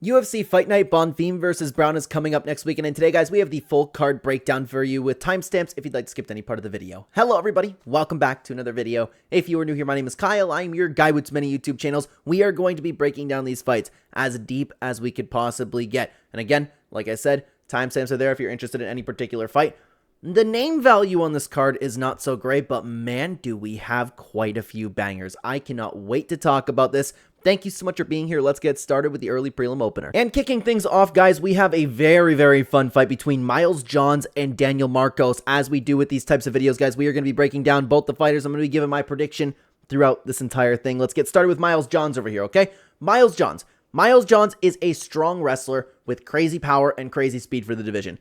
UFC Fight Night Bonfim versus Brown is coming up next weekend, and today, guys, we have the full card breakdown for you with timestamps if you'd like to skip any part of the video. Hello, everybody. Welcome back to another video. If you are new here, my name is Kyle. I'm your guy with many YouTube channels. We are going to be breaking down these fights as deep as we could possibly get. And again, like I said, timestamps are there if you're interested in any particular fight. The name value on this card is not so great, but man, do we have quite a few bangers. I cannot wait to talk about this. Thank you so much for being here. Let's get started with the early prelim opener. And kicking things off, guys, we have a very fun fight between Miles Johns and Daniel Marcos. As we do with these types of videos, guys, we are going to be breaking down both the fighters. I'm going to be giving my prediction throughout this entire thing. Let's get started with Miles Johns over here, okay? Miles Johns. Miles Johns is a strong wrestler with crazy power and crazy speed for the division.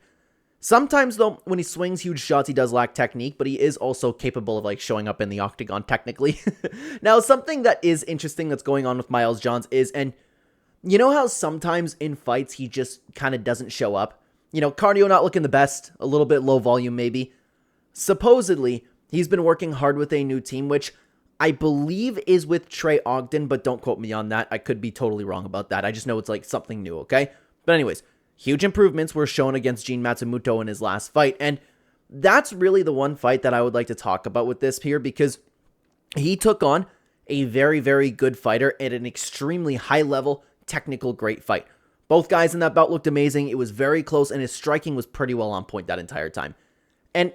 Sometimes, though, when he swings huge shots, he does lack technique, but he is also capable of, like, showing up in the octagon, technically. Now, something that is interesting that's going on with Miles Johns is, and you know how sometimes in fights he just kind of doesn't show up? You know, cardio not looking the best, a little bit low volume maybe. Supposedly, he's been working hard with a new team, which I believe is with Trey Ogden, but don't quote me on that. I could be totally wrong about that. I just know it's, like, something new, okay? But anyways, huge improvements were shown against Gene Matsumoto in his last fight, and that's really the one fight that I would like to talk about with this here, because he took on a very good fighter at an extremely high-level, technical, great fight. Both guys in that bout looked amazing. It was very close, and his striking was pretty well on point that entire time. And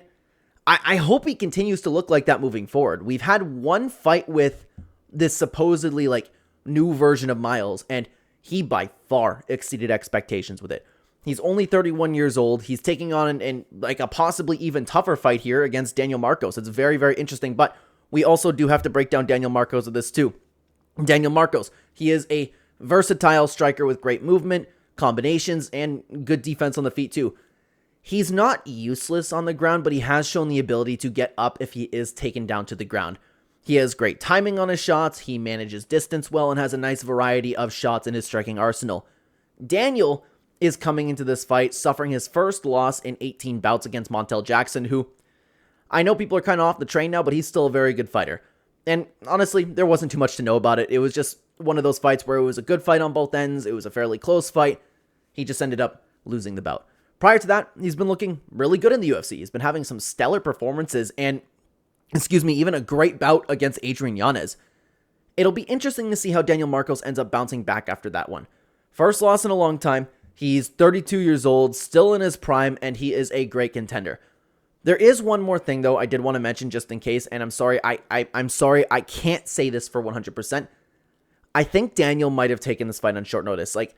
I hope he continues to look like that moving forward. We've had one fight with this supposedly, like, new version of Miles, and he by far exceeded expectations with it. He's only 31 years old. He's taking on like a possibly even tougher fight here against Daniel Marcos. It's very interesting, but we also do have to break down Daniel Marcos of this too. Daniel Marcos, he is a versatile striker with great movement, combinations, and good defense on the feet too. He's not useless on the ground, but he has shown the ability to get up if he is taken down to the ground. He has great timing on his shots, he manages distance well, and has a nice variety of shots in his striking arsenal. Daniel is coming into this fight suffering his first loss in 18 bouts against Montel Jackson, who I know people are kind of off the train now, but he's still a very good fighter. And honestly, there wasn't too much to know about it. It was just one of those fights where it was a good fight on both ends. It was a fairly close fight. He just ended up losing the bout. Prior to that, he's been looking really good in the UFC. He's been having some stellar performances and, even a great bout against Adrian Yanez. It'll be interesting to see how Daniel Marcos ends up bouncing back after that one. First loss in a long time. He's 32 years old, still in his prime, and he is a great contender. There is one more thing, though, I did want to mention just in case, and I'm sorry, I'm sorry, I can't say this for 100%. I think Daniel might have taken this fight on short notice. Like,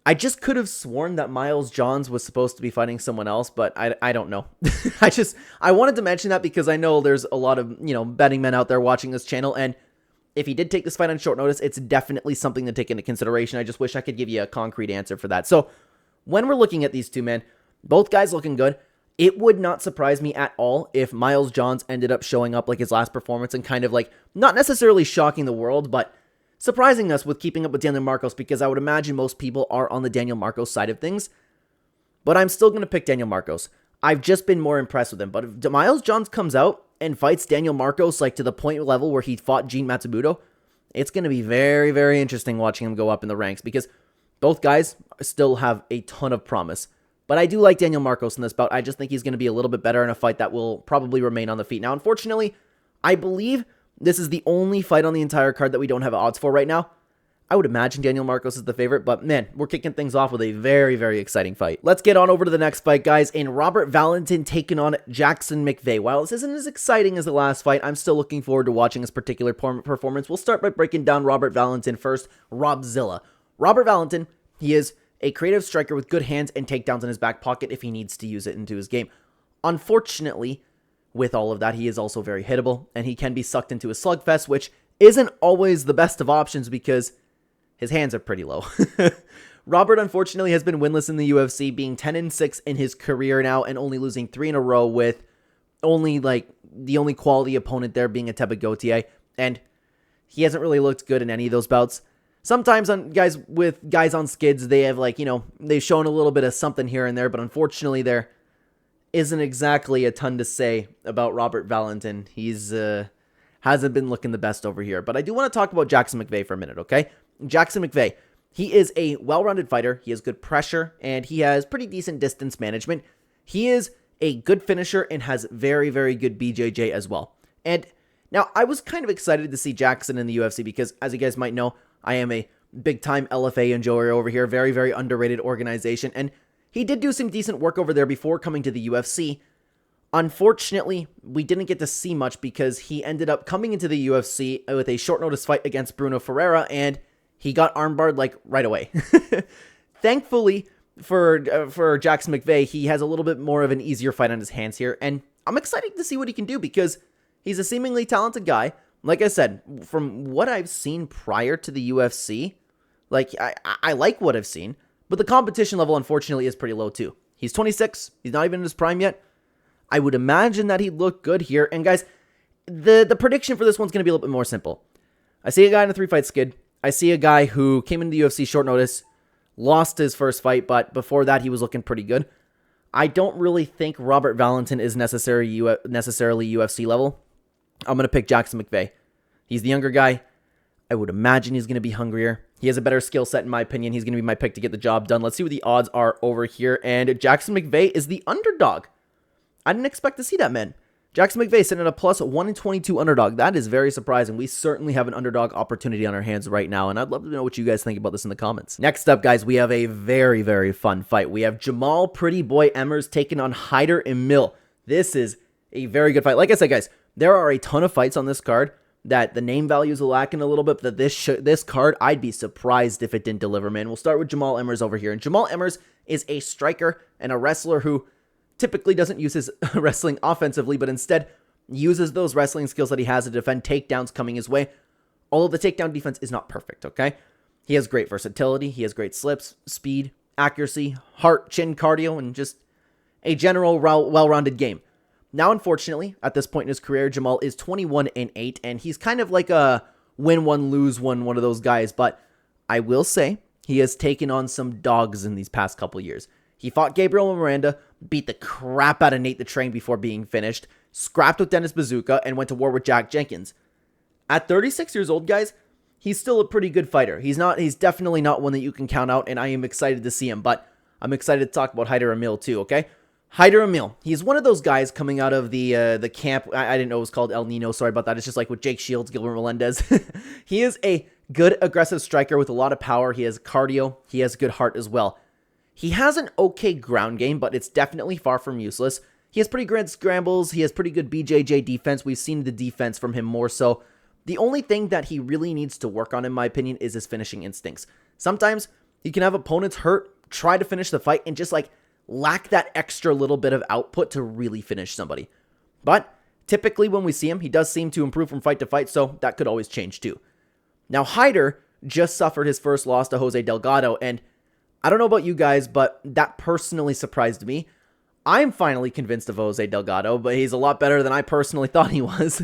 I just could have sworn that Miles Johns was supposed to be fighting someone else, but I don't know. I wanted to mention that because I know there's a lot of, betting men out there watching this channel, and if he did take this fight on short notice, it's definitely something to take into consideration. I just wish I could give you a concrete answer for that. So, when we're looking at these two, man, both guys looking good, it would not surprise me at all if Miles Johns ended up showing up like his last performance and kind of like, not necessarily shocking the world, but surprising us with keeping up with Daniel Marcos, because I would imagine most people are on the Daniel Marcos side of things. But I'm still going to pick Daniel Marcos. I've just been more impressed with him. But if Miles Johns comes out and fights Daniel Marcos like to the point level where he fought Gene Matsumoto, it's going to be very interesting watching him go up in the ranks, because both guys still have a ton of promise. But I do like Daniel Marcos in this bout. I just think he's going to be a little bit better in a fight that will probably remain on the feet. Now, unfortunately, I believe this is the only fight on the entire card that we don't have odds for right now. I would imagine Daniel Marcos is the favorite, but man, we're kicking things off with a very exciting fight. Let's get on over to the next fight, guys, in Robert Valentin taking on Jackson McVey. While this isn't as exciting as the last fight, I'm still looking forward to watching this particular performance. We'll start by breaking down Robert Valentin first, Robzilla. Robert Valentin, he is a creative striker with good hands and takedowns in his back pocket if he needs to use it into his game. Unfortunately, with all of that, he is also very hittable, and he can be sucked into a slugfest, which isn't always the best of options because his hands are pretty low. Robert, unfortunately, has been winless in the UFC, being 10-6 in his career now and only losing 3 in a row, with only, the only quality opponent there being a Teba Gautier, and he hasn't really looked good in any of those bouts. Sometimes guys on skids, they have, they've shown a little bit of something here and there, but unfortunately there isn't exactly a ton to say about Robert Valentin. He's hasn't been looking the best over here. But I do want to talk about Jackson McVey for a minute, okay? Jackson McVey, He is a well-rounded fighter. He has good pressure, and he has pretty decent distance management. He is a good finisher and has very, very good BJJ as well. And now, I was kind of excited to see Jackson in the UFC because, as you guys might know, I am a big-time LFA enjoyer over here. Very, very underrated organization. And he did do some decent work over there before coming to the UFC. Unfortunately, we didn't get to see much because he ended up coming into the UFC with a short-notice fight against Bruno Ferreira, and he got armbarred, like, right away. Thankfully, for Jackson McVey, he has a little bit more of an easier fight on his hands here, and I'm excited to see what he can do because he's a seemingly talented guy. Like I said, from what I've seen prior to the UFC, like, I like what I've seen, but the competition level, unfortunately, is pretty low, too. He's 26. He's not even in his prime yet. I would imagine that he'd look good here. And, guys, the prediction for this one's going to be a little bit more simple. I see a guy in a 3-fight skid. I see a guy who came into the UFC short notice, lost his first fight, but before that, he was looking pretty good. I don't really think Robert Valentin is necessarily UFC level. I'm going to pick Jackson McVey. He's the younger guy. I would imagine he's going to be hungrier. He has a better skill set, in my opinion. He's going to be my pick to get the job done. Let's see what the odds are over here. And Jackson McVey is the underdog. I didn't expect to see that, man. Jackson McVey sitting at a plus 1-22 underdog. That is very surprising. We certainly have an underdog opportunity on our hands right now, and I'd love to know what you guys think about this in the comments. Next up, guys, we have a very, very fun fight. We have Jamall Pretty Boy Emmers taking on Hyder Amil. This is a very good fight. Like I said, guys, there are a ton of fights on this card that the name values are lacking a little bit, but this card, I'd be surprised if it didn't deliver, man. We'll start with Jamall Emmers over here, and Jamall Emmers is a striker and a wrestler who typically doesn't use his wrestling offensively, but instead uses those wrestling skills that he has to defend takedowns coming his way. Although the takedown defense is not perfect, okay? He has great versatility. He has great slips, speed, accuracy, heart, chin, cardio, and just a general well-rounded game. Now, unfortunately, at this point in his career, Jamall is 21-8, and he's kind of like a win one, lose one of those guys. But I will say he has taken on some dogs in these past couple years. He fought Gabriel and Miranda, beat the crap out of Nate the Train before being finished, scrapped with Dennis Bazooka, and went to war with Jack Jenkins. At 36 years old, guys, he's still a pretty good fighter. He's definitely not one that you can count out, and I am excited to see him. But I'm excited to talk about Hyder Amil too, okay? Hyder Amil, he's one of those guys coming out of the camp. I didn't know it was called El Nino. Sorry about that. It's just like with Jake Shields, Gilbert Melendez. He is a good aggressive striker with a lot of power. He has cardio. He has good heart as well. He has an okay ground game, but it's definitely far from useless. He has pretty good scrambles. He has pretty good BJJ defense. We've seen the defense from him more so. The only thing that he really needs to work on, in my opinion, is his finishing instincts. Sometimes he can have opponents hurt, try to finish the fight, and just like lack that extra little bit of output to really finish somebody. But typically when we see him, he does seem to improve from fight to fight, so that could always change too. Now, Hyder just suffered his first loss to Jose Delgado, and I don't know about you guys, but that personally surprised me. I'm finally convinced of Jose Delgado, but he's a lot better than I personally thought he was.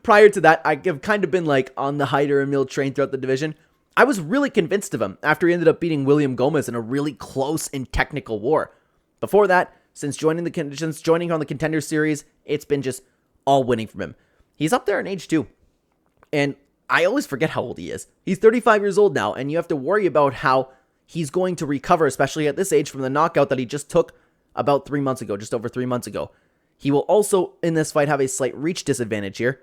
Prior to that, I've kind of been like on the Hyder Amil train throughout the division. I was really convinced of him after he ended up beating William Gomes in a really close and technical war. Before that, since joining on the Contender Series, it's been just all winning from him. He's up there in age too. And I always forget how old he is. He's 35 years old now, and you have to worry about how he's going to recover, especially at this age, from the knockout that he just took about 3 months ago, just over 3 months ago. He will also, in this fight, have a slight reach disadvantage here.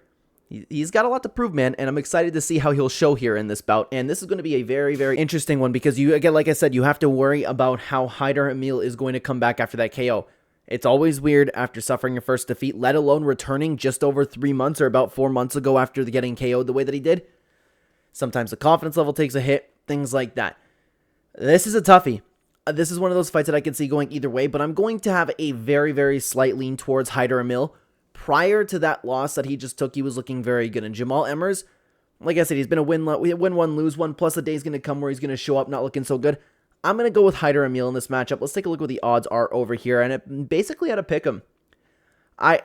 He's got a lot to prove, man, and I'm excited to see how he'll show here in this bout. And this is going to be a very, very interesting one because, again, like I said, you have to worry about how Hyder Amil is going to come back after that KO. It's always weird after suffering your first defeat, let alone returning just over 3 months or about 4 months ago after getting KO'd the way that he did. Sometimes the confidence level takes a hit, things like that. This is a toughie. This is one of those fights that I can see going either way, but I'm going to have a very, very slight lean towards Hyder Amil. Prior to that loss that he just took, he was looking very good. And Jamall Emmers, like I said, he's been a win one, lose one, plus the day's going to come where he's going to show up not looking so good. I'm going to go with Hyder Amil in this matchup. Let's take a look what the odds are over here, and it basically had to pick him. I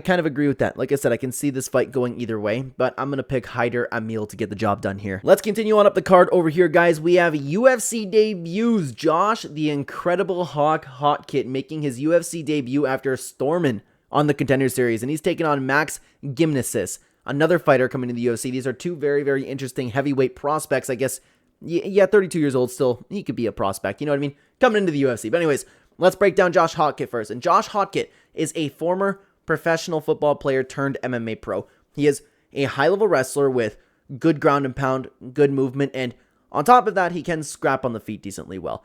kind of agree with that. Like I said, I can see this fight going either way, but I'm going to pick Hyder Amil to get the job done here. Let's continue on up the card over here, guys. We have UFC debuts. Josh, the Incredible Hawk Hotkit, making his UFC debut after storming on the Contender Series, and he's taking on Max Gimenis, another fighter coming to the UFC. These are two very, very interesting heavyweight prospects, I guess yeah, 32 years old still, he could be a prospect, you know what I mean? Coming into the UFC. But anyways, let's break down Josh Hotkit first. And Josh Hotkit is a former professional football player turned MMA pro. He is a high-level wrestler with good ground and pound, good movement, and on top of that, he can scrap on the feet decently well.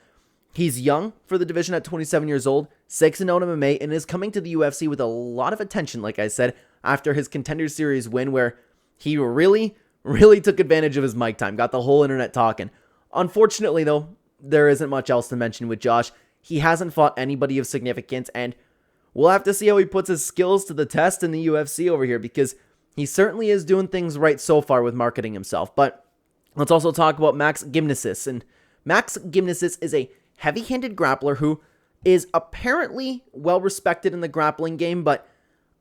He's young for the division at 27 years old, 6-0 in MMA, and is coming to the UFC with a lot of attention, like I said, after his Contender Series win where he really took advantage of his mic time, got the whole internet talking. Unfortunately, though, there isn't much else to mention with Josh. He hasn't fought anybody of significance, and we'll have to see how he puts his skills to the test in the UFC over here, because he certainly is doing things right so far with marketing himself. But let's also talk about Max Gimenis. And Max Gimenis is a heavy-handed grappler who is apparently well-respected in the grappling game, but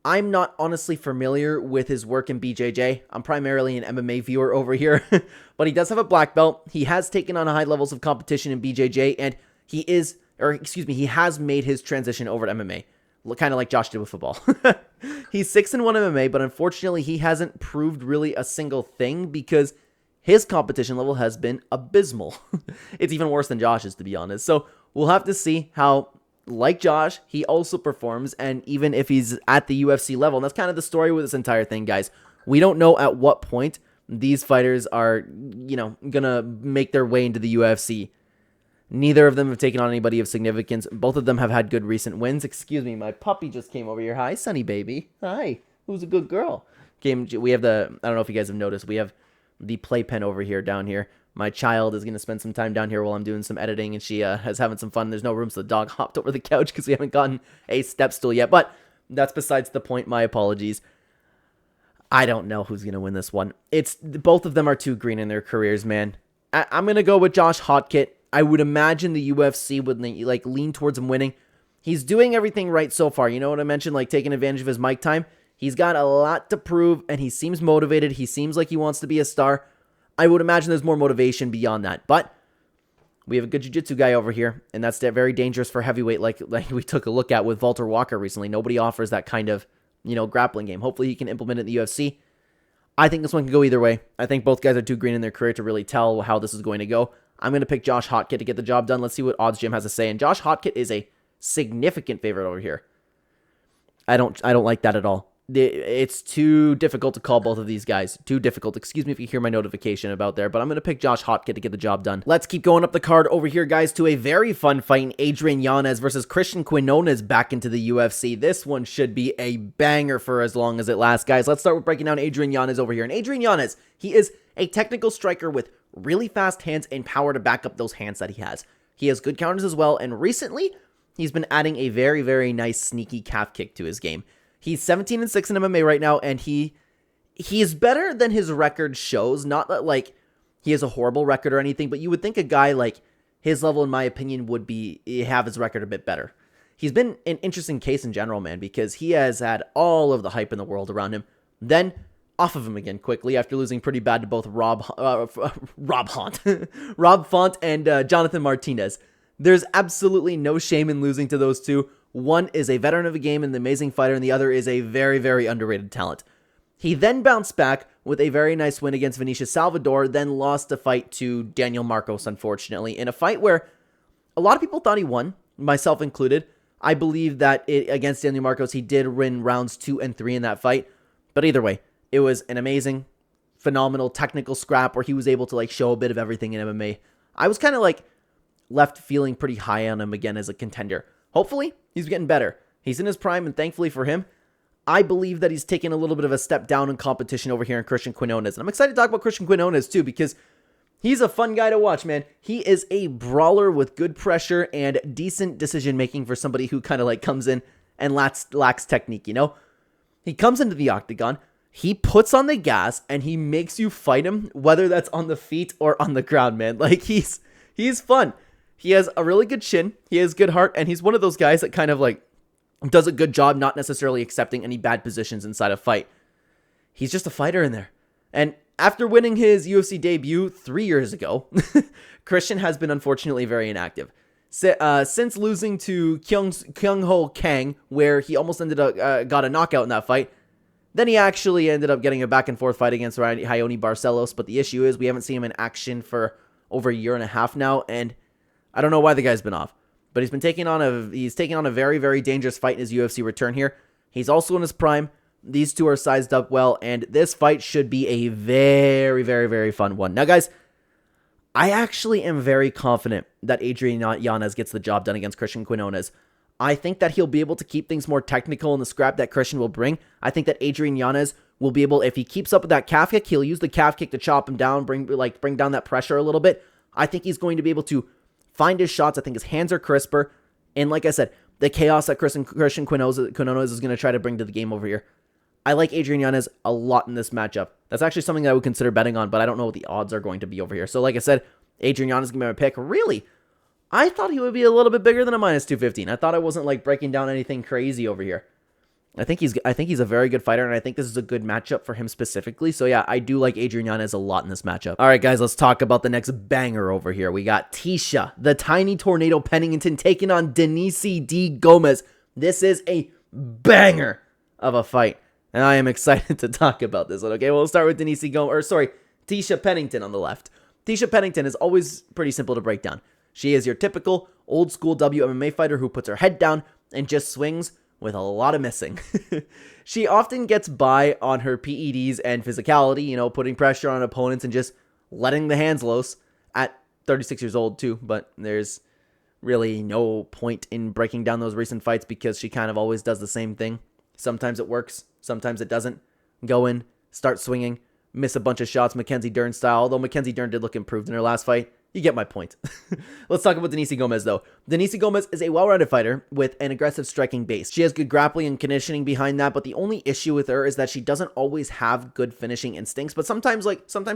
I'm not honestly familiar with his work in BJJ. I'm primarily an MMA viewer over here, but he does have a black belt. He has taken on high levels of competition in BJJ, and he has made his transition over to MMA, kind of like Josh did with football. He's 6-1 MMA, but unfortunately, he hasn't proved really a single thing because his competition level has been abysmal. It's even worse than Josh's, to be honest. So we'll have to see how, like Josh, he also performs, and even if he's at the UFC level. And that's kind of the story with this entire thing, guys. We don't know at what point these fighters are, gonna make their way into the UFC. Neither of them have taken on anybody of significance. Both of them have had good recent wins. Excuse me, my puppy just came over here. Hi, Sunny baby. Hi. Who's a good girl? We have I don't know if you guys have noticed, we have the playpen over here down here. My child is going to spend some time down here while I'm doing some editing, and she is having some fun. There's no room, so the dog hopped over the couch because we haven't gotten a step stool yet. But that's besides the point. My apologies. I don't know who's going to win this one. Both of them are too green in their careers, man. I'm going to go with Josh Hotkit. I would imagine the UFC would lean towards him winning. He's doing everything right so far. You know what I mentioned, like taking advantage of his mic time? He's got a lot to prove, and he seems motivated. He seems like he wants to be a star. I would imagine there's more motivation beyond that. But we have a good jiu-jitsu guy over here, and that's very dangerous for heavyweight, like we took a look at with Walter Walker recently. Nobody offers that kind of, grappling game. Hopefully he can implement it in the UFC. I think this one can go either way. I think both guys are too green in their career to really tell how this is going to go. I'm going to pick Josh Hotkit to get the job done. Let's see what Odds Jim has to say. And Josh Hotkit is a significant favorite over here. I don't like that at all. It's too difficult to call both of these guys. Too difficult. Excuse me if you hear my notification about there, but I'm going to pick Josh Hotkit to get the job done. Let's keep going up the card over here, guys, to a very fun fight. Adrian Yanez versus Christian Quinonez back into the UFC. This one should be a banger for as long as it lasts, guys. Let's start with breaking down Adrian Yanez over here. And Adrian Yanez, he is a technical striker with really fast hands and power to back up those hands that he has. He has good counters as well, and recently, he's been adding a very, very nice sneaky calf kick to his game. He's 17-6 in MMA right now, and he is better than his record shows. Not that, he has a horrible record or anything, but you would think a guy like his level, in my opinion, would have his record a bit better. He's been an interesting case in general, man, because he has had all of the hype in the world around him. Then, off of him again quickly after losing pretty bad to both Rob Font and Jonathan Martinez. There's absolutely no shame in losing to those two. One is a veteran of the game and an amazing fighter, and the other is a very, very underrated talent. He then bounced back with a very nice win against Vinicius Salvador, then lost the fight to Daniel Marcos, unfortunately, in a fight where a lot of people thought he won, myself included. I believe that against Daniel Marcos, he did win rounds 2 and 3 in that fight, but either way, it was an amazing, phenomenal technical scrap where he was able to show a bit of everything in MMA. I was kind of left feeling pretty high on him again as a contender. Hopefully, he's getting better. He's in his prime, and thankfully for him, I believe that he's taken a little bit of a step down in competition over here in Christian Quinonez. And I'm excited to talk about Christian Quinonez, too, because he's a fun guy to watch, man. He is a brawler with good pressure and decent decision-making for somebody who kind of comes in and lacks technique, He comes into the octagon, he puts on the gas, and he makes you fight him, whether that's on the feet or on the ground, man. He's fun. He has a really good chin, he has good heart, and he's one of those guys that kind of does a good job not necessarily accepting any bad positions inside a fight. He's just a fighter in there. And after winning his UFC debut 3 years ago, Christian has been unfortunately very inactive. Since losing to Kyung-Ho Kang, where he almost ended up got a knockout in that fight, then he actually ended up getting a back-and-forth fight against Raoni Barcelos, but the issue is we haven't seen him in action for over a year and a half now, and I don't know why the guy's been off. But he's taking on a very, very dangerous fight in his UFC return here. He's also in his prime. These two are sized up well, and this fight should be a very, very, very fun one. Now, guys, I actually am very confident that Adrian Yanez gets the job done against Christian Quinonez. I think that he'll be able to keep things more technical in the scrap that Christian will bring. I think that Adrian Yanez will be able, if he keeps up with that calf kick, he'll use the calf kick to chop him down, bring down that pressure a little bit. I think he's going to be able to find his shots. I think his hands are crisper. And like I said, the chaos that Christian Quinonez is going to try to bring to the game over here. I like Adrian Yanez a lot in this matchup. That's actually something that I would consider betting on, but I don't know what the odds are going to be over here. So like I said, Adrian Yanez is going to be my pick. Really? I thought he would be a little bit bigger than a minus 215. I thought I wasn't like breaking down anything crazy over here. I think he's a very good fighter, and I think this is a good matchup for him specifically. So yeah, I do like Adrian Yanez a lot in this matchup. All right, guys, let's talk about the next banger over here. We got Tecia, the tiny tornado Pennington, taking on Denise D. Gomes. This is a banger of a fight, and I am excited to talk about this one. Okay, we'll start with Tecia Pennington on the left. Tecia Pennington is always pretty simple to break down. She is your typical old school WMMA fighter who puts her head down and just swings with a lot of missing. She often gets by on her PEDs and physicality, putting pressure on opponents and just letting the hands loose at 36 years old too, but there's really no point in breaking down those recent fights because she kind of always does the same thing. Sometimes it works, sometimes it doesn't. Go in, start swinging, miss a bunch of shots Mackenzie Dern style, although Mackenzie Dern did look improved in her last fight. You get my point. Let's talk about Denise Gomes, though. Denise Gomes is a well-rounded fighter with an aggressive striking base. She has good grappling and conditioning behind that, but the only issue with her is that she doesn't always have good finishing instincts, but sometimes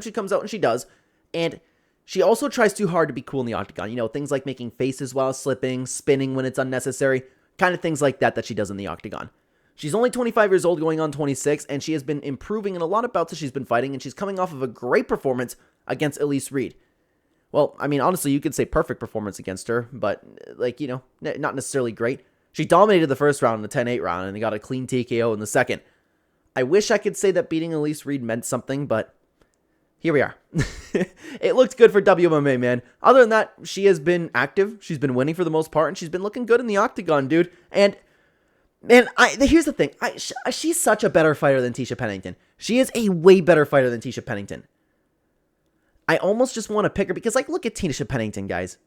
she comes out and she does, and she also tries too hard to be cool in the octagon. Things like making faces while slipping, spinning when it's unnecessary, kind of things like that she does in the octagon. She's only 25 years old, going on 26, and she has been improving in a lot of bouts that she's been fighting, and she's coming off of a great performance against Elise Reed. Well, I mean, honestly, you could say perfect performance against her, but, not necessarily great. She dominated the first round in the 10-8 round, and got a clean TKO in the second. I wish I could say that beating Elise Reed meant something, but here we are. It looked good for WMMA, man. Other than that, she has been active. She's been winning for the most part, and she's been looking good in the octagon, dude. And, man, here's the thing. She's such a better fighter than Tecia Pennington. She is a way better fighter than Tecia Pennington. I almost just want to pick her because, look at Tecia Pennington, guys.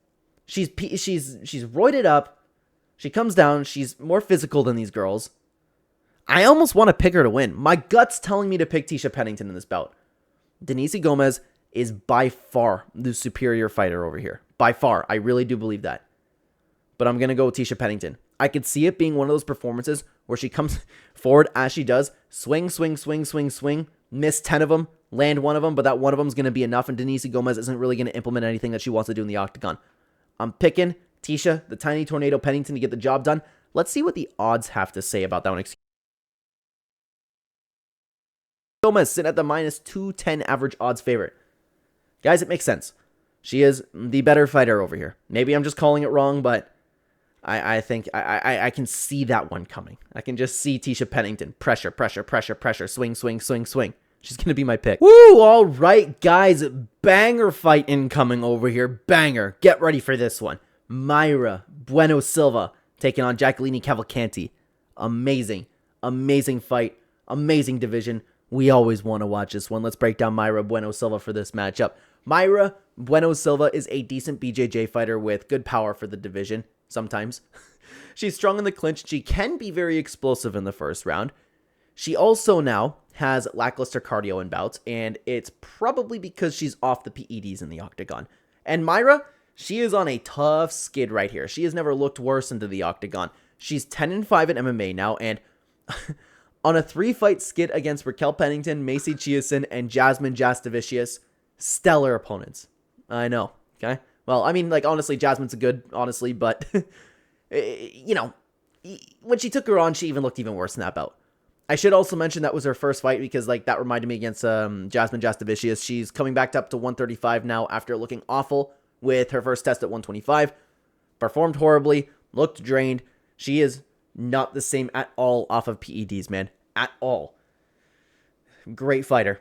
She's roided up. She comes down. She's more physical than these girls. I almost want to pick her to win. My gut's telling me to pick Tecia Pennington in this bout. Denise Gomes is by far the superior fighter over here. By far. I really do believe that. But I'm going to go with Tecia Pennington. I could see it being one of those performances where she comes forward as she does. Swing, swing, swing, swing, swing. Miss 10 of them. Land one of them, but that one of them is going to be enough, and Denise Gomes isn't really going to implement anything that she wants to do in the octagon. I'm picking Tecia, the tiny tornado Pennington, to get the job done. Let's see what the odds have to say about that one. Gomes sitting at the minus 210 average odds favorite. Guys, it makes sense. She is the better fighter over here. Maybe I'm just calling it wrong, but I think I can see that one coming. I can just see Tecia Pennington. Pressure, pressure, pressure, pressure. Swing, swing, swing, swing. She's going to be my pick. Woo! All right, guys. Banger fight incoming over here. Banger. Get ready for this one. Mayra Bueno Silva taking on Jacqueline Cavalcanti. Amazing. Amazing fight. Amazing division. We always want to watch this one. Let's break down Mayra Bueno Silva for this matchup. Mayra Bueno Silva is a decent BJJ fighter with good power for the division. Sometimes. She's strong in the clinch. She can be very explosive in the first round. She also now has lackluster cardio in bouts, and it's probably because she's off the PEDs in the octagon. And Mayra, she is on a tough skid right here. She has never looked worse into the octagon. She's 10-5 in MMA now, and on a 3-fight skid against Raquel Pennington, Macy Chiasson, and Jasmine Jastavicius. Stellar opponents. I know, okay? Well, I mean, honestly, Jasmine's good, honestly, but, when she took her on, she looked even worse in that bout. I should also mention that was her first fight because, that reminded me against Jasmine Jastavicius. She's coming back up to 135 now after looking awful with her first test at 125. Performed horribly, looked drained. She is not the same at all off of PEDs, man. At all. Great fighter.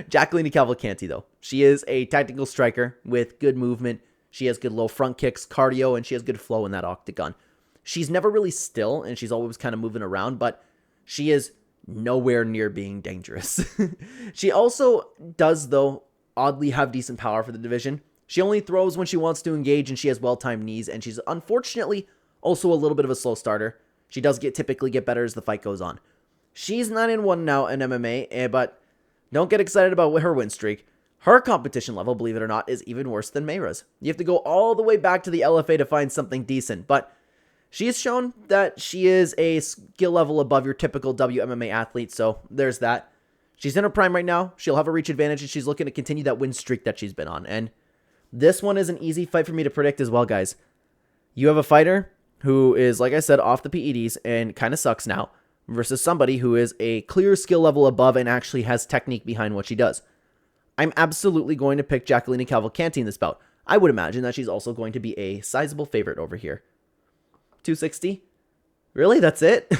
Jacqueline Cavalcanti, though. She is a technical striker with good movement. She has good low front kicks, cardio, and she has good flow in that octagon. She's never really still, and she's always kind of moving around, but she is nowhere near being dangerous. She also does, though, oddly have decent power for the division. She only throws when she wants to engage, and she has well-timed knees, and she's unfortunately also a little bit of a slow starter. She does typically get better as the fight goes on. She's 9-1 now in MMA, but don't get excited about her win streak. Her competition level, believe it or not, is even worse than Mayra's. You have to go all the way back to the LFA to find something decent, but she has shown that she is a skill level above your typical WMMA athlete, so there's that. She's in her prime right now. She'll have a reach advantage, and she's looking to continue that win streak that she's been on. And this one is an easy fight for me to predict as well, guys. You have a fighter who is, like I said, off the PEDs and kind of sucks now, versus somebody who is a clear skill level above and actually has technique behind what she does. I'm absolutely going to pick Jacqueline Cavalcanti in this bout. I would imagine that she's also going to be a sizable favorite over here. 260? Really? That's it?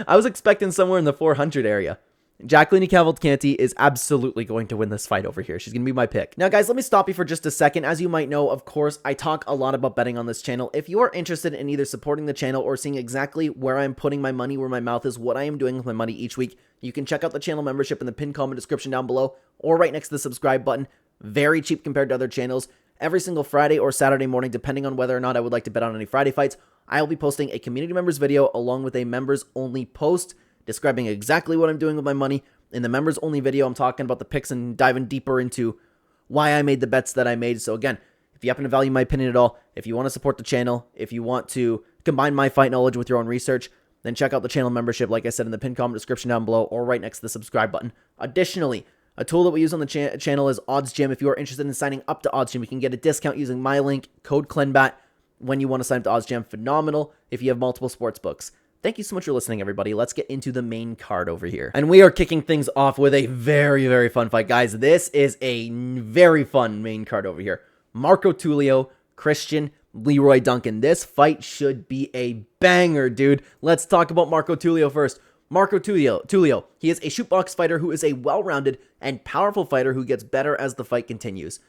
I was expecting somewhere in the 400 area. Jacqueline Cavalcanti is absolutely going to win this fight over here. She's going to be my pick. Now, guys, let me stop you for just a second. As you might know, of course, I talk a lot about betting on this channel. If you are interested in either supporting the channel or seeing exactly where I'm putting my money, where my mouth is, what I am doing with my money each week, you can check out the channel membership in the pinned comment description down below or right next to the subscribe button. Very cheap compared to other channels. Every single Friday or Saturday morning, depending on whether or not I would like to bet on any Friday fights, I will be posting a community members video along with a members only post describing exactly what I'm doing with my money. In the members only video, I'm talking about the picks and diving deeper into why I made the bets that I made. So again, if you happen to value my opinion at all, if you want to support the channel, if you want to combine my fight knowledge with your own research, then check out the channel membership, like I said, in the pinned comment description down below or right next to the subscribe button. Additionally, a tool that we use on the channel is OddsGym. If you are interested in signing up to OddsGym, you can get a discount using my link, code ClenBat, when you want to sign up to OddsGym. Phenomenal if you have multiple sports books. Thank you so much for listening, everybody. Let's get into the main card over here. And we are kicking things off with a very, very fun fight. Guys, this is a very fun main card over here. Marco Tulio, Christian, Leroy Duncan. This fight should be a banger, dude. Let's talk about Marco Tulio first. Marco Tulio, he is a shootbox fighter who is a well-rounded and powerful fighter who gets better as the fight continues.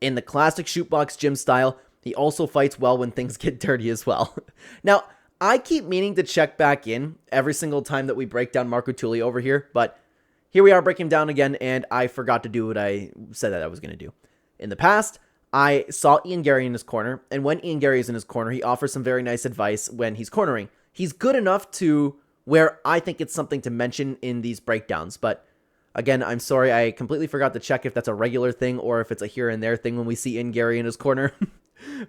In the classic shootbox gym style, he also fights well when things get dirty as well. Now, I keep meaning to check back in every single time that we break down Marco Tulio over here, but here we are breaking him down again, and I forgot to do what I said that I was going to do. In the past, I saw Ian Gary in his corner, and when Ian Gary is in his corner, he offers some very nice advice when he's cornering. He's good enough to where I think it's something to mention in these breakdowns, but again, I'm sorry, I completely forgot to check if that's a regular thing or if it's a here and there thing when we see Ian Gary in his corner.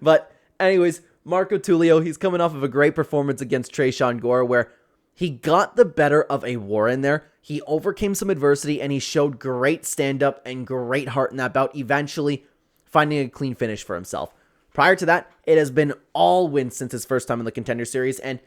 But anyways, Marco Tulio, he's coming off of a great performance against Tresean Gore where he got the better of a war in there. He overcame some adversity and he showed great stand-up and great heart in that bout, eventually finding a clean finish for himself. Prior to that, it has been all wins since his first time in the Contender Series, and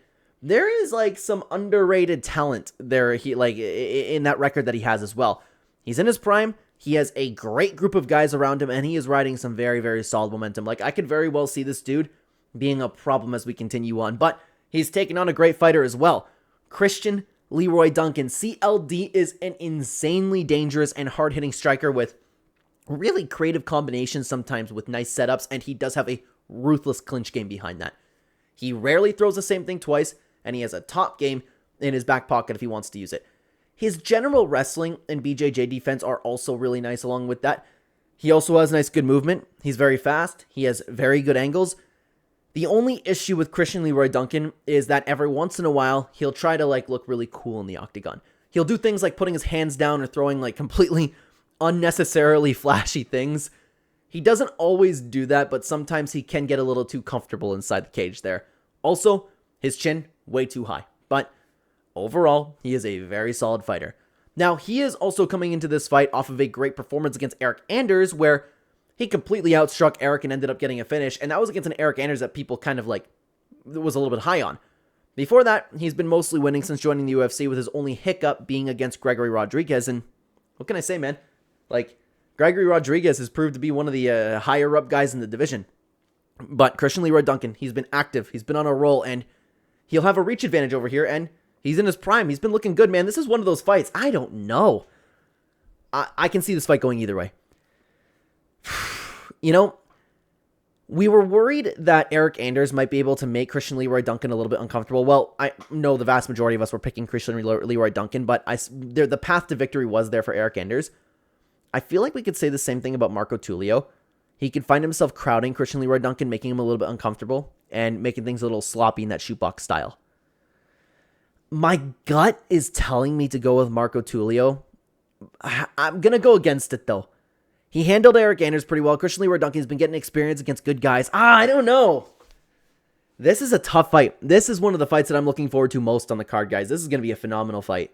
there is like some underrated talent there in that record that he has as well. He's in his prime. He has a great group of guys around him, and he is riding some very, very solid momentum. Like, I could very well see this dude being a problem as we continue on, but he's taking on a great fighter as well. Christian Leroy Duncan. CLD is an insanely dangerous and hard-hitting striker with really creative combinations, sometimes with nice setups, and he does have a ruthless clinch game behind that. He rarely throws the same thing twice, and he has a top game in his back pocket if he wants to use it. His general wrestling and BJJ defense are also really nice along with that. He also has nice good movement. He's very fast. He has very good angles. The only issue with Christian Leroy Duncan is that every once in a while, he'll try to look really cool in the octagon. He'll do things like putting his hands down or throwing completely unnecessarily flashy things. He doesn't always do that, but sometimes he can get a little too comfortable inside the cage there. Also, his chin, way too high. But overall, he is a very solid fighter. Now, he is also coming into this fight off of a great performance against Eric Anders, where he completely outstruck Eric and ended up getting a finish, and that was against an Eric Anders that people kind of was a little bit high on. Before that, he's been mostly winning since joining the UFC, with his only hiccup being against Gregory Rodriguez, and what can I say, man? Gregory Rodriguez has proved to be one of the higher-up guys in the division. But Christian Leroy Duncan, he's been active, he's been on a roll, and he'll have a reach advantage over here, and he's in his prime. He's been looking good, man. This is one of those fights. I don't know. I can see this fight going either way. You know, we were worried that Eric Anders might be able to make Christian Leroy Duncan a little bit uncomfortable. Well, I know the vast majority of us were picking Christian Leroy Duncan, but the path to victory was there for Eric Anders. I feel like we could say the same thing about Marco Tulio. He could find himself crowding Christian Leroy Duncan, making him a little bit uncomfortable, and making things a little sloppy in that shootbox style. My gut is telling me to go with Marco Tulio. I'm going to go against it, though. He handled Eric Anders pretty well. Christian Leroy Duncan's been getting experience against good guys. I don't know. This is a tough fight. This is one of the fights that I'm looking forward to most on the card, guys. This is going to be a phenomenal fight.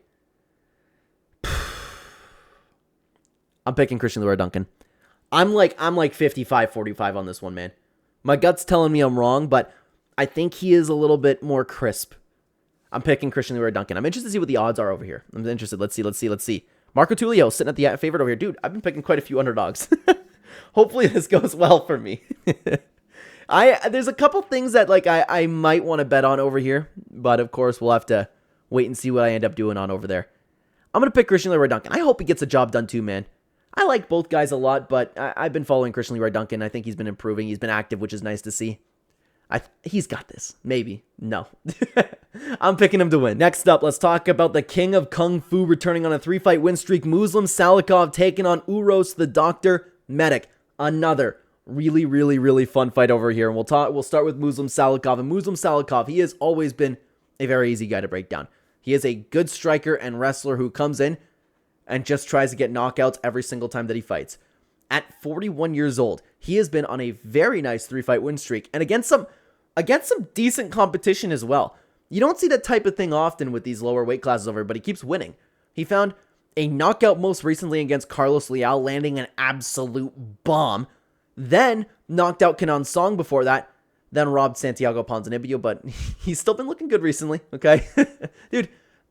I'm picking Christian Leroy Duncan. I'm like 55-45 on this one, man. My gut's telling me I'm wrong, but I think he is a little bit more crisp. I'm picking Christian Leroy Duncan. I'm interested to see what the odds are over here. I'm interested. Let's see. Marco Tulio sitting at the favorite over here. Dude, I've been picking quite a few underdogs. Hopefully this goes well for me. There's a couple things that I might want to bet on over here, but of course we'll have to wait and see what I end up doing on over there. I'm going to pick Christian Leroy Duncan. I hope he gets a job done too, man. I like both guys a lot, but I've been following Christian Leroy Duncan. I think he's been improving. He's been active, which is nice to see. He's got this. Maybe. No. I'm picking him to win. Next up, let's talk about the King of Kung Fu returning on a 3-fight win streak. Muslim Salikov taking on Uros the Doctor Medic. Another really fun fight over here. And we'll start with Muslim Salikov. And Muslim Salikov, he has always been a very easy guy to break down. He is a good striker and wrestler who comes in and just tries to get knockouts every single time that he fights. At 41 years old, he has been on a very nice 3-fight win streak, and against some decent competition as well. You don't see that type of thing often with these lower weight classes over, but he keeps winning. He found a knockout most recently against Carlos Leal, landing an absolute bomb. Then knocked out Kenan Song before that. Then robbed Santiago Ponzinibbio, but he's still been looking good recently, okay? Dude,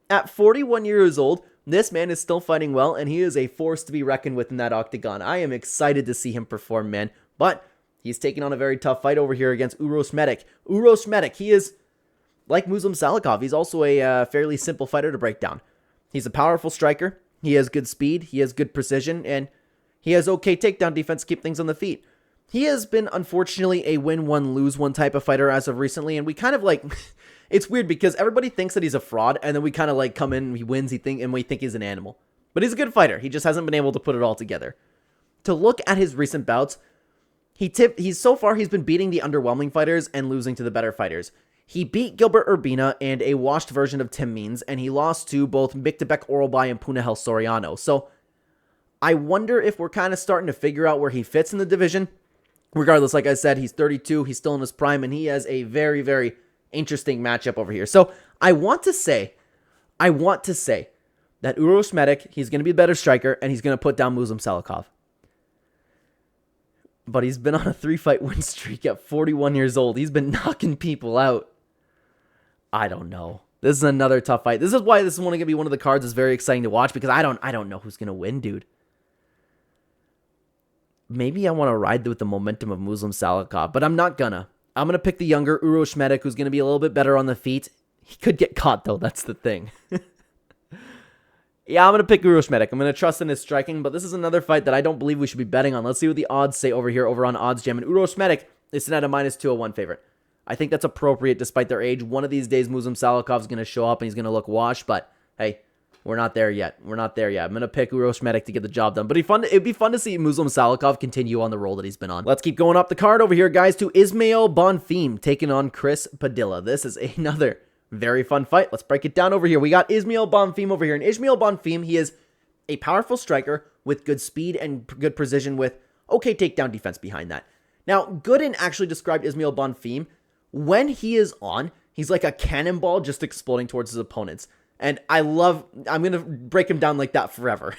at 41 years old, this man is still fighting well, and he is a force to be reckoned with in that octagon. I am excited to see him perform, man. But he's taking on a very tough fight over here against Uros Medic. Uros Medic, he is, like Muslim Salikov, he's also a fairly simple fighter to break down. He's a powerful striker. He has good speed. He has good precision. And he has okay takedown defense to keep things on the feet. He has been, unfortunately, a win-one, lose-one type of fighter as of recently. And we kind of like... It's weird because everybody thinks that he's a fraud, and then we kind of like come in, he wins, and we think he's an animal. But he's a good fighter. He just hasn't been able to put it all together. To look at his recent bouts, so far he's been beating the underwhelming fighters and losing to the better fighters. He beat Gilbert Urbina and a washed version of Tim Means, and he lost to both Miktabek Oralbai and Punahel Soriano. So I wonder if we're kind of starting to figure out where he fits in the division. Regardless, like I said, he's 32, he's still in his prime, and he has a very interesting matchup over here. So I want to say that Uros Medic, he's going to be a better striker, and he's going to put down Muslim Salikov. But he's been on a 3-fight win streak at 41 years old. He's been knocking people out. I don't know. This is another tough fight. This is why this is going to be one of the cards that's very exciting to watch, because I don't know who's going to win, dude. Maybe I want to ride with the momentum of Muslim Salikov, but I'm not gonna. I'm going to pick the younger Uros Medic, who's going to be a little bit better on the feet. He could get caught, though. That's the thing. Yeah, I'm going to pick Uros Medic. I'm going to trust in his striking, but this is another fight that I don't believe we should be betting on. Let's see what the odds say over here over on Odds Jam. And Uros Medic is sitting at a -201 favorite. I think that's appropriate despite their age. One of these days, Muslim Salikov is going to show up and he's going to look washed, but hey, we're not there yet. I'm going to pick Uros Medic to get the job done. But it'd be fun to see Muslim Salikov continue on the roll that he's been on. Let's keep going up the card over here, guys, to Ismael Bonfim taking on Chris Padilla. This is another very fun fight. Let's break it down over here. We got Ismael Bonfim over here. And Ismael Bonfim, he is a powerful striker with good speed and good precision with okay takedown defense behind that. Now, Gooden actually described Ismael Bonfim. When he is on, he's like a cannonball just exploding towards his opponents. And I'm going to break him down like that forever.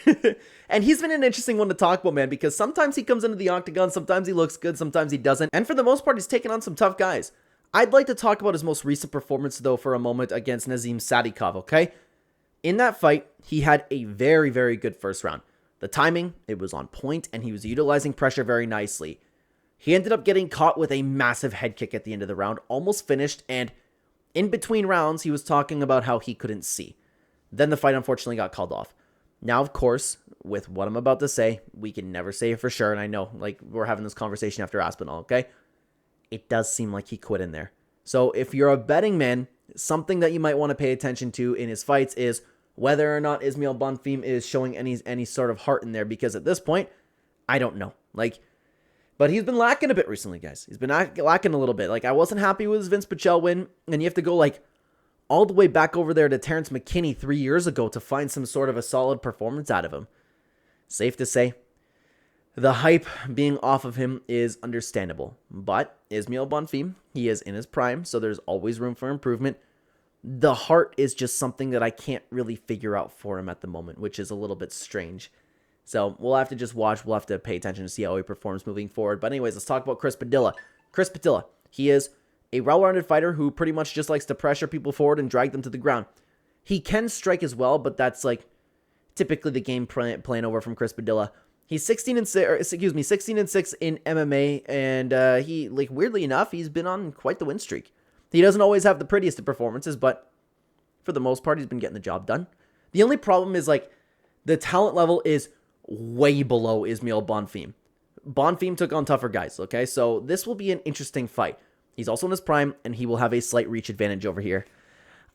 And he's been an interesting one to talk about, man, because sometimes he comes into the octagon, sometimes he looks good, sometimes he doesn't. And for the most part, he's taken on some tough guys. I'd like to talk about his most recent performance, though, for a moment against Nazim Sadikov, okay? In that fight, he had a very good first round. The timing, it was on point, and he was utilizing pressure very nicely. He ended up getting caught with a massive head kick at the end of the round, almost finished, and in between rounds, he was talking about how he couldn't see. Then the fight unfortunately got called off. Now, of course, with what I'm about to say, we can never say it for sure, and I know, like, we're having this conversation after Aspinall, okay? It does seem like he quit in there. So if you're a betting man, something that you might want to pay attention to in his fights is whether or not Ismael Bonfim is showing any sort of heart in there, because at this point, I don't know. Like, but he's been lacking a bit recently, guys. He's been lacking a little bit. Like, I wasn't happy with his Vince Pichel win, and you have to go, like, all the way back over there to Terrence McKinney 3 years ago to find some sort of a solid performance out of him. Safe to say, the hype being off of him is understandable. But Ismael Bonfim, he is in his prime, so there's always room for improvement. The heart is just something that I can't really figure out for him at the moment, which is a little bit strange. So we'll have to just watch. We'll have to pay attention to see how he performs moving forward. But anyways, let's talk about Chris Padilla. Chris Padilla, he is a well-rounded fighter who pretty much just likes to pressure people forward and drag them to the ground. He can strike as well, but that's like typically the game plan over from Chris Padilla. He's 16 and 6 in MMA, and he, like, weirdly enough, he's been on quite the win streak. He doesn't always have the prettiest of performances, but for the most part, he's been getting the job done. The only problem is, like, the talent level is way below Ismael Bonfim. Bonfim took on tougher guys, okay? So this will be an interesting fight. He's also in his prime, and he will have a slight reach advantage over here.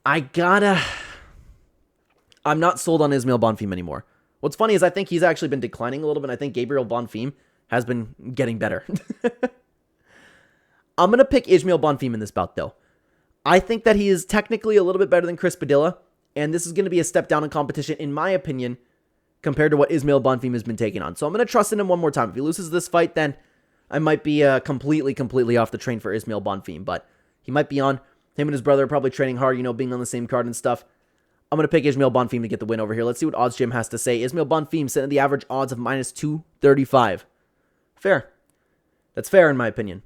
I'm not sold on Ismael Bonfim anymore. What's funny is I think he's actually been declining a little bit. I think Gabriel Bonfim has been getting better. I'm going to pick Ismael Bonfim in this bout, though. I think that he is technically a little bit better than Chris Padilla, and this is going to be a step down in competition, in my opinion, compared to what Ismael Bonfim has been taking on. So I'm going to trust in him one more time. If he loses this fight, then I might be completely off the train for Ismael Bonfim, but he might be on. Him and his brother are probably training hard, you know, being on the same card and stuff. I'm going to pick Ismael Bonfim to get the win over here. Let's see what Odds Jim has to say. Ismael Bonfim sitting at the average odds of minus 235. Fair. That's fair in my opinion.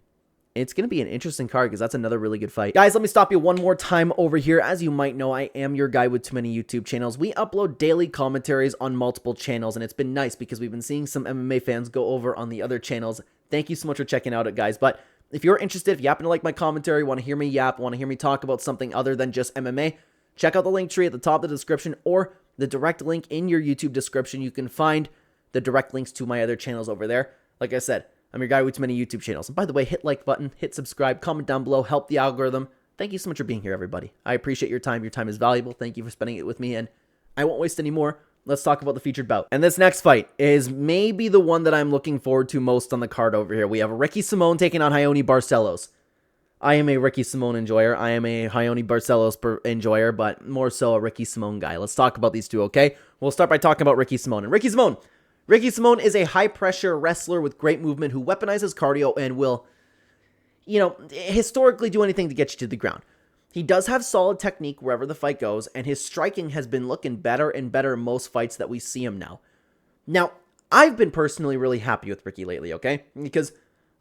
It's going to be an interesting card because that's another really good fight. Guys, let me stop you one more time over here. As you might know, I am your guy with too many YouTube channels. We upload daily commentaries on multiple channels, and it's been nice because we've been seeing some MMA fans go over on the other channels. Thank you so much for checking out it, guys. But if you're interested, if you happen to like my commentary, want to hear me yap, want to hear me talk about something other than just MMA, check out the link tree at the top of the description or the direct link in your YouTube description. You can find the direct links to my other channels over there. Like I said, I'm your guy with too many YouTube channels. And by the way, hit like button, hit subscribe, comment down below, help the algorithm. Thank you so much for being here, everybody. I appreciate your time. Your time is valuable. Thank you for spending it with me, and I won't waste any more. Let's talk about the featured bout. And this next fight is maybe the one that I'm looking forward to most on the card over here. We have Ricky Simón taking on Raoni Barcelos. I am a Ricky Simón enjoyer. I am a Raoni Barcelos enjoyer, but more so a Ricky Simón guy. Let's talk about these two, okay? We'll start by talking about Ricky Simón. And Ricky Simón is a high-pressure wrestler with great movement who weaponizes cardio and will, you know, historically do anything to get you to the ground. He does have solid technique wherever the fight goes, and his striking has been looking better and better in most fights that we see him now. Now, I've been personally really happy with Ricky lately, okay? Because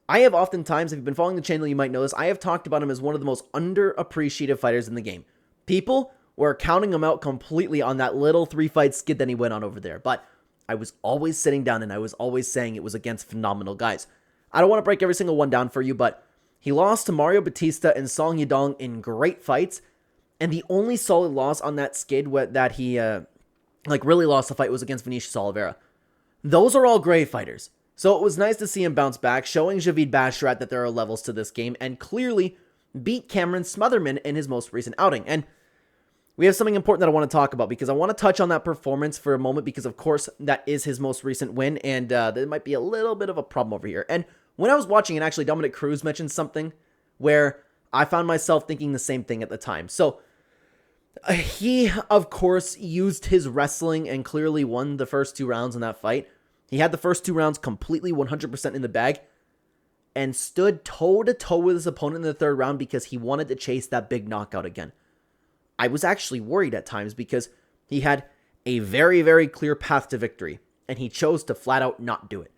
I have oftentimes, if you've been following the channel, you might know this, I have talked about him as one of the most underappreciated fighters in the game. People were counting him out completely on that little 3-fight skid that he went on over there, but I was always sitting down and I was always saying it was against phenomenal guys. I don't want to break every single one down for you, but he lost to Mario Batista and Song Yadong in great fights, and the only solid loss on that skid that he really lost the fight was against Vinicius Oliveira. Those are all great fighters. So it was nice to see him bounce back, showing Javid Basharat that there are levels to this game, and clearly beat Cameron Smotherman in his most recent outing. And we have something important that I want to talk about, because I want to touch on that performance for a moment, because of course that is his most recent win, and there might be a little bit of a problem over here. And when I was watching it, actually, Dominic Cruz mentioned something where I found myself thinking the same thing at the time. So he, of course, used his wrestling and clearly won the first 2 rounds in that fight. He had the first 2 rounds completely 100% in the bag and stood toe-to-toe with his opponent in the 3rd round because he wanted to chase that big knockout again. I was actually worried at times because he had a very, very clear path to victory, and he chose to flat out not do it.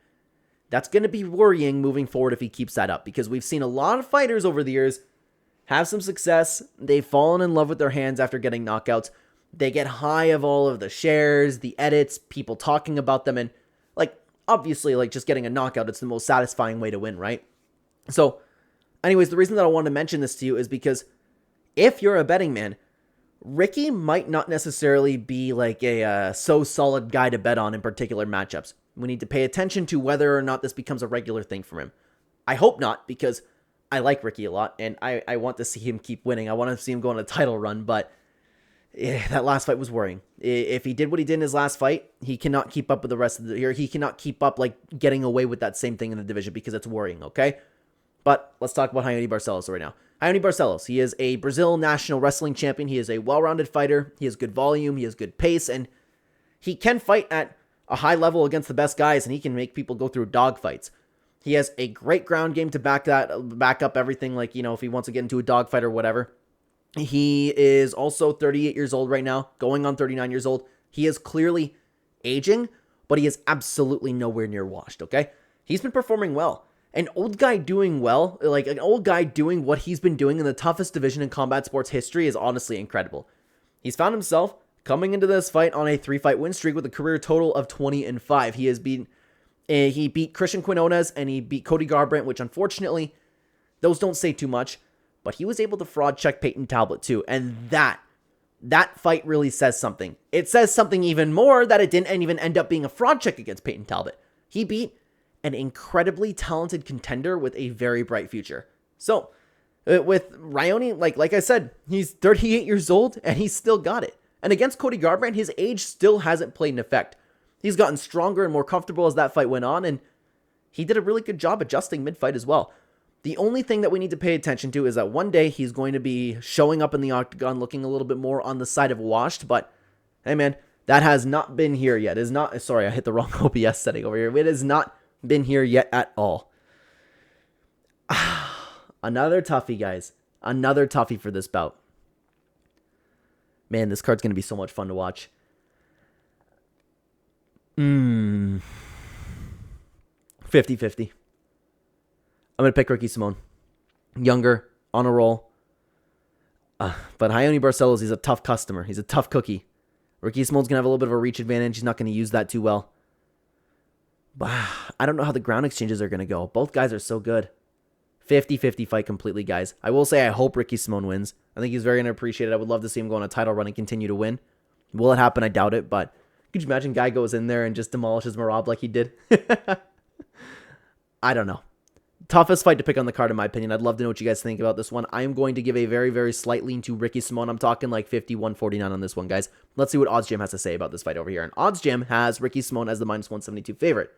That's going to be worrying moving forward if he keeps that up, because we've seen a lot of fighters over the years have some success. They've fallen in love with their hands after getting knockouts. They get high of all of the shares, the edits, people talking about them, and obviously, just getting a knockout, it's the most satisfying way to win, right? So, anyways, the reason that I wanted to mention this to you is because if you're a betting man, Ricky might not necessarily be like a so solid guy to bet on in particular matchups. We need to pay attention to whether or not this becomes a regular thing for him. I hope not, because I like Ricky a lot, and I want to see him keep winning. I want to see him go on a title run, but that last fight was worrying. If he did what he did in his last fight, he cannot keep up with the rest of the year. He cannot keep up like getting away with that same thing in the division, because it's worrying, okay? But let's talk about Raoni Barcelos right now. Raoni Barcelos, he is a Brazil national wrestling champion. He is a well-rounded fighter. He has good volume. He has good pace, and he can fight at a high level against the best guys, and he can make people go through dog fights. He has a great ground game to back up everything, like, you know, if he wants to get into a dog fight or whatever. He is also 38 years old right now, going on 39 years old. He is clearly aging, but he is absolutely nowhere near washed, okay? He's been performing well. An old guy doing well, like an old guy doing what he's been doing in the toughest division in combat sports history is honestly incredible. He's found himself coming into this fight on a 3-fight win streak with a career total of 20-5. He beat Christian Quinonez and he beat Cody Garbrandt, which unfortunately, those don't say too much, but he was able to fraud check Peyton Talbot too, and that fight really says something. It says something even more that it didn't even end up being a fraud check against Peyton Talbot. He beat an incredibly talented contender with a very bright future. So, with Raoni, like I said, he's 38 years old and he's still got it. And against Cody Garbrandt, his age still hasn't played an effect. He's gotten stronger and more comfortable as that fight went on, and he did a really good job adjusting mid-fight as well. The only thing that we need to pay attention to is that one day he's going to be showing up in the octagon looking a little bit more on the side of washed, but hey man, that has not been here yet. It is not, sorry, I hit the wrong OBS setting over here. It has not been here yet at all. Another toughie, guys. Another toughie for this bout. Man, this card's going to be so much fun to watch. 50-50. I'm going to pick Ricky Simón. Younger, on a roll. But Raoni Barcelos, he's a tough customer. He's a tough cookie. Ricky Simón's going to have a little bit of a reach advantage. He's not going to use that too well. But I don't know how the ground exchanges are going to go. Both guys are so good. 50-50 fight completely, guys. I will say I hope Ricky Simón wins. I think he's very underappreciated. I would love to see him go on a title run and continue to win. Will it happen? I doubt it, but could you imagine guy goes in there and just demolishes Marab like he did? I don't know. Toughest fight to pick on the card, in my opinion. I'd love to know what you guys think about this one. I am going to give a very, very slight lean to Ricky Simón. I'm talking like 51-49 on this one, guys. Let's see what OddsJam has to say about this fight over here. And OddsJam has Ricky Simón as the -172 favorite.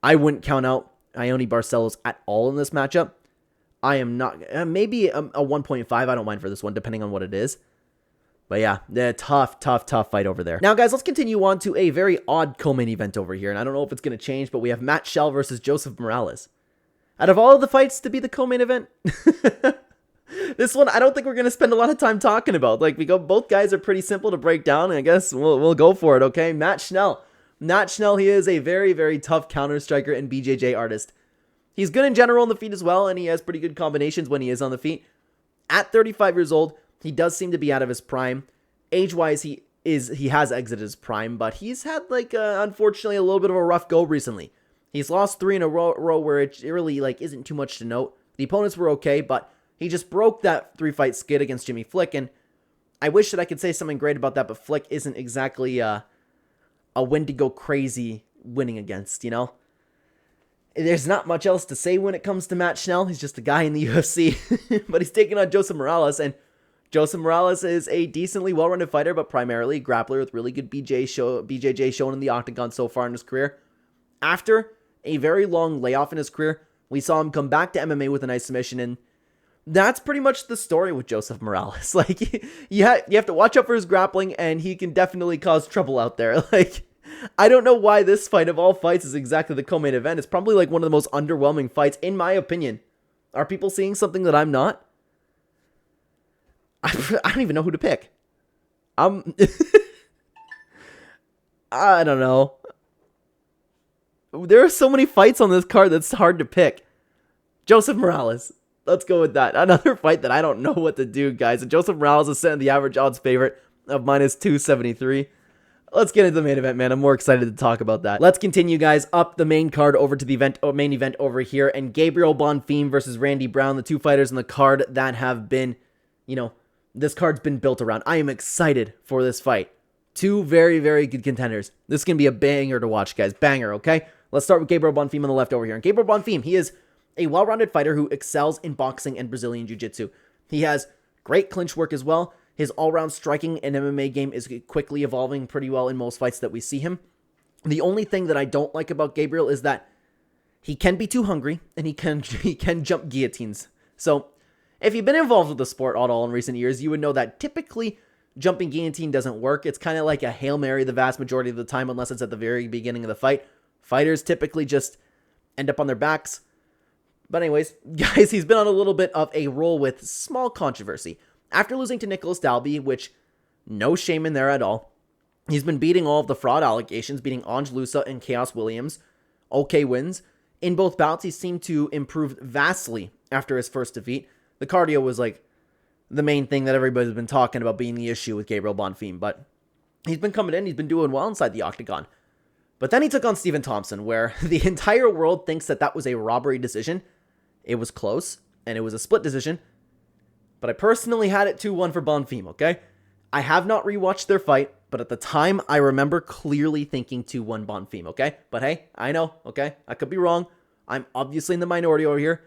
I wouldn't count out Raoni Barcelos at all in this matchup. I am not, maybe a 1.5. I don't mind for this one, depending on what it is. But yeah, tough fight over there. Now, guys, let's continue on to a very odd co-main event over here. And I don't know if it's going to change, but we have Matt Schell versus Joseph Morales. Out of all of the fights to be the co-main event, this one, I don't think we're going to spend a lot of time talking about. Like, both guys are pretty simple to break down, and I guess we'll go for it, okay? Matt Schell, he is a very, very tough counter striker and BJJ artist. He's good in general on the feet as well, and he has pretty good combinations when he is on the feet. At 35 years old, he does seem to be out of his prime. Age-wise, he has exited his prime, but he's had, like, unfortunately, a little bit of a rough go recently. He's lost 3 in a row where it really, like, isn't too much to note. The opponents were okay, but he just broke that 3-fight skid against Jimmy Flick, and I wish that I could say something great about that, but Flick isn't exactly a win to go crazy winning against, you know? There's not much else to say when it comes to Matt Schell. He's just a guy in the UFC, but he's taking on Joseph Morales, and Joseph Morales is a decently well-rounded fighter, but primarily a grappler with really good BJJ shown in the octagon so far in his career. After a very long layoff in his career, we saw him come back to MMA with a nice submission, and that's pretty much the story with Joseph Morales. Like, you have to watch out for his grappling, and he can definitely cause trouble out there. Like, I don't know why this fight of all fights is exactly the co-main event. It's probably like one of the most underwhelming fights, in my opinion. Are people seeing something that I'm not? I don't even know who to pick. I don't know. There are so many fights on this card that's hard to pick. Joseph Morales. Let's go with that. Another fight that I don't know what to do, guys. And Joseph Morales is setting the average odds favorite of -273. Let's get into the main event, man. I'm more excited to talk about that. Let's continue, guys, up the main card over to the main event over here. And Gabriel Bonfim versus Randy Brown, the two fighters on the card that have been, you know, this card's been built around. I am excited for this fight. Two very, very good contenders. This is going to be a banger to watch, guys. Banger, okay? Let's start with Gabriel Bonfim on the left over here. And Gabriel Bonfim, he is a well-rounded fighter who excels in boxing and Brazilian Jiu-Jitsu. He has great clinch work as well. His all-round striking and MMA game is quickly evolving pretty well in most fights that we see him. The only thing that I don't like about Gabriel is that he can be too hungry, and he can jump guillotines. So, if you've been involved with the sport at all in recent years, you would know that typically jumping guillotine doesn't work. It's kind of like a Hail Mary the vast majority of the time, unless it's at the very beginning of the fight. Fighters typically just end up on their backs. But anyways, guys, he's been on a little bit of a roll with small controversy. After losing to Nicholas Dalby, which no shame in there at all, he's been beating all of the fraud allegations, beating Ange Lusa and Chaos Williams. Okay wins. In both bouts, he seemed to improve vastly after his first defeat. The cardio was like the main thing that everybody's been talking about being the issue with Gabriel Bonfim, but he's been coming in, he's been doing well inside the octagon. But then he took on Stephen Thompson, where the entire world thinks that that was a robbery decision. It was close, and it was a split decision, but I personally had it 2-1 for Bonfim, okay? I have not rewatched their fight, but at the time, I remember clearly thinking 2-1 Bonfim, okay? But hey, I know, okay? I could be wrong. I'm obviously in the minority over here.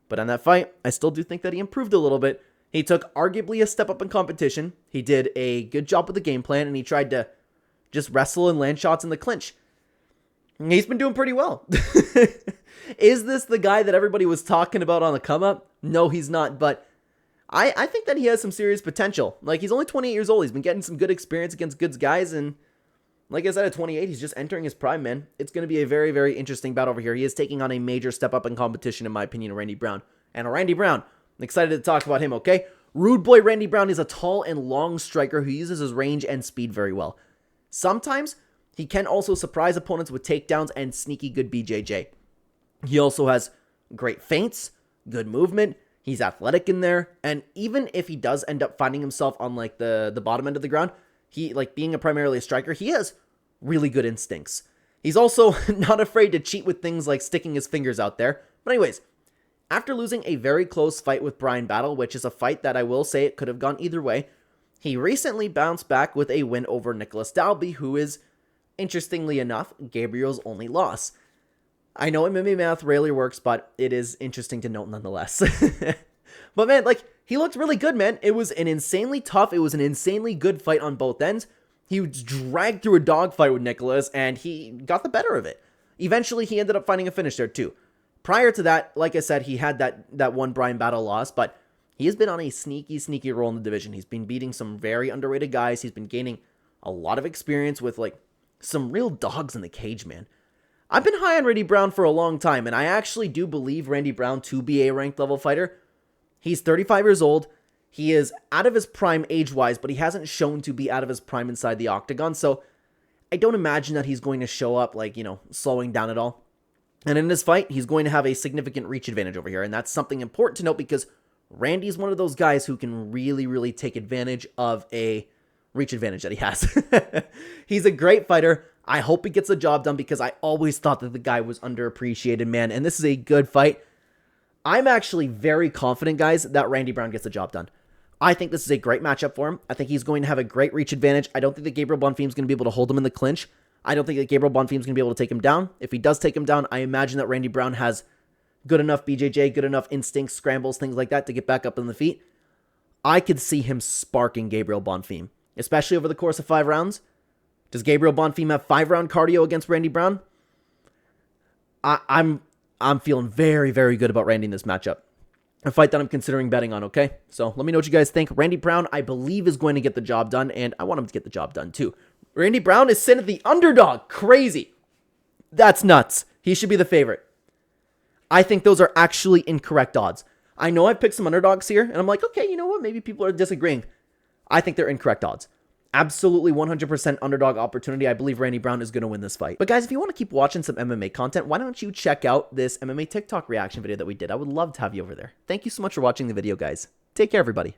But on that fight, I still do think that he improved a little bit. He took arguably a step up in competition. He did a good job with the game plan, and he tried to just wrestle and land shots in the clinch. He's been doing pretty well. Is this the guy that everybody was talking about on the come-up? No, he's not, but I think that he has some serious potential. Like, he's only 28 years old. He's been getting some good experience against good guys, and like I said, at 28, he's just entering his prime, man. It's going to be a very, very interesting bout over here. He is taking on a major step up in competition, in my opinion, Randy Brown. And Randy Brown, I'm excited to talk about him, okay? Rude boy Randy Brown is a tall and long striker who uses his range and speed very well. Sometimes, he can also surprise opponents with takedowns and sneaky good BJJ. He also has great feints, good movement. He's athletic in there. And even if he does end up finding himself on like the bottom end of the ground, he, like being primarily a striker, he has really good instincts. He's also not afraid to cheat with things like sticking his fingers out there. But anyways, after losing a very close fight with Brian Battle, which is a fight that I will say it could have gone either way, he recently bounced back with a win over Nicholas Dalby, who is, interestingly enough, Gabriel's only loss. I know MMA math rarely works, but it is interesting to note nonetheless. But man, like, he looked really good, man. It was an insanely tough, it was an insanely good fight on both ends. He was dragged through a dogfight with Nicholas, and he got the better of it. Eventually, he ended up finding a finish there, too. Prior to that, like I said, he had that one Brian Battle loss, but he has been on a sneaky roll in the division. He's been beating some very underrated guys. He's been gaining a lot of experience with, like, some real dogs in the cage, man. I've been high on Randy Brown for a long time, and I actually do believe Randy Brown to be a ranked level fighter. He's 35 years old. He is out of his prime age-wise, but he hasn't shown to be out of his prime inside the octagon, so I don't imagine that he's going to show up, like, you know, slowing down at all. And in this fight, he's going to have a significant reach advantage over here, and that's something important to note because Randy's one of those guys who can really take advantage of a reach advantage that he has. He's a great fighter. I hope he gets the job done because I always thought that the guy was underappreciated, man, and this is a good fight. I'm actually very confident, guys, that Randy Brown gets the job done. I think this is a great matchup for him. I think he's going to have a great reach advantage. I don't think that Gabriel Bonfim is going to be able to hold him in the clinch. I don't think that Gabriel Bonfim is going to be able to take him down. If he does take him down, I imagine that Randy Brown has good enough BJJ, good enough instincts, scrambles, things like that to get back up on the feet. I could see him sparking Gabriel Bonfim, especially over the course of 5 rounds. Does Gabriel Bonfim have 5-round cardio against Randy Brown? I'm feeling very good about Randy in this matchup. A fight that I'm considering betting on, okay? So let me know what you guys think. Randy Brown, I believe, is going to get the job done, and I want him to get the job done too. Randy Brown is sent at the underdog. Crazy. That's nuts. He should be the favorite. I think those are actually incorrect odds. I know I picked some underdogs here, and I'm like, okay, you know what? Maybe people are disagreeing. I think they're incorrect odds. Absolutely 100% underdog opportunity. I believe Randy Brown is going to win this fight. But guys, if you want to keep watching some MMA content, why don't you check out this MMA TikTok reaction video that we did? I would love to have you over there. Thank you so much for watching the video, guys. Take care, everybody.